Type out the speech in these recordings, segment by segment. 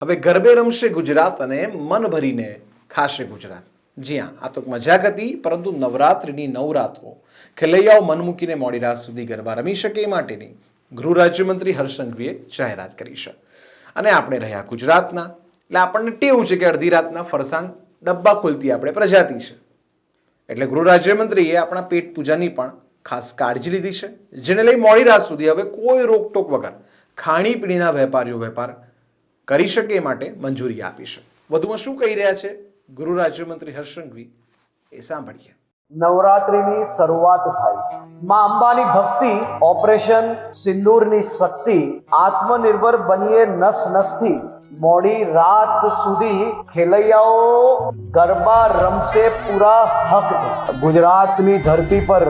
હવે ગરબે રમશે ગુજરાત અને મન ભરીને ખાશે ગુજરાત. જી હા, આ તો મજાક હતી, પરંતુ નવરાત્રિની નવરાત્રો ખેલૈયાઓ મન મૂકીને મોડી રાત સુધી ગરબા રમી શકે એ માટેની ગૃહ રાજ્યમંત્રી હર્ષ સંઘવીએ જાહેરાત કરી છે. અને આપણે રહ્યા ગુજરાતના, એટલે આપણને ટેવું છે કે અડધી રાતના ફરસાણ ડબ્બા ખોલતી આપણે પ્રજાતિ છે. એટલે ગૃહ રાજ્યમંત્રીએ આપણા પેટ પૂજાની પણ ખાસ કાળજી લીધી છે, જેને લઈ મોડી રાત સુધી હવે કોઈ રોકટોક વગર ખાણીપીણીના વેપારીઓ વેપાર કરી શકે એ માટે મંજૂરી આપી છે. વધુમાં શું કહી રહ્યા છે ગૃહ રાજ્યમંત્રી હર્ષ સંઘવી એ સાંભળીએ. નવરાત્રિની શરૂઆત થાય, માં અંબાની ભક્તિ, ઓપરેશન સિંદૂરની શક્તિ, આત્મનિર્ભર બનીએ નસ નસથી, મોડી રાત સુધી ખેલૈયાઓ ગરબા રમશે પૂરા હકથી. ગુજરાતની ધરતી પર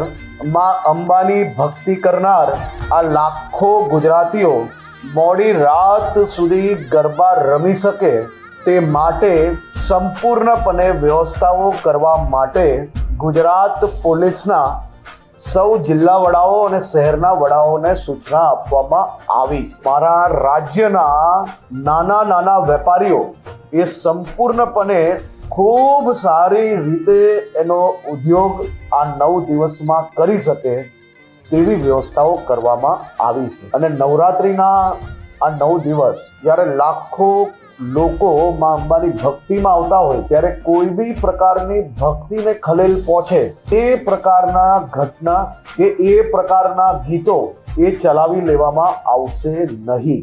માં અંબાની ભક્તિ કરનાર આ લાખો ગુજરાતીઓ મોડી રાત સુધી ગરબા રમી શકે તે માટે સંપૂર્ણપણે વ્યવસ્થાઓ કરવા માટે ગુજરાત પોલીસના સૌ જિલ્લા વડાઓ અને શહેરના વડાઓને સૂચના આપવામાં આવી. મારા રાજ્યના નાના વેપારીઓ એ સંપૂર્ણપણે ખૂબ સારી રીતે એનો ઉદ્યોગ આ 9 દિવસમાં કરી શકે તેવી વ્યવસ્થાઓ કરવામાં આવી છે. અને નવરાત્રિના આ 9 દિવસ જ્યારે લાખો લોકો માં અંબાની ભક્તિમાં આવતા હોય ત્યારે કોઈ બી પ્રકારની ભક્તિને ખલેલ પહોંચે એ પ્રકારના ઘટના કે એ પ્રકારના ગીતો એ ચલાવી લેવામાં આવશે નહીં.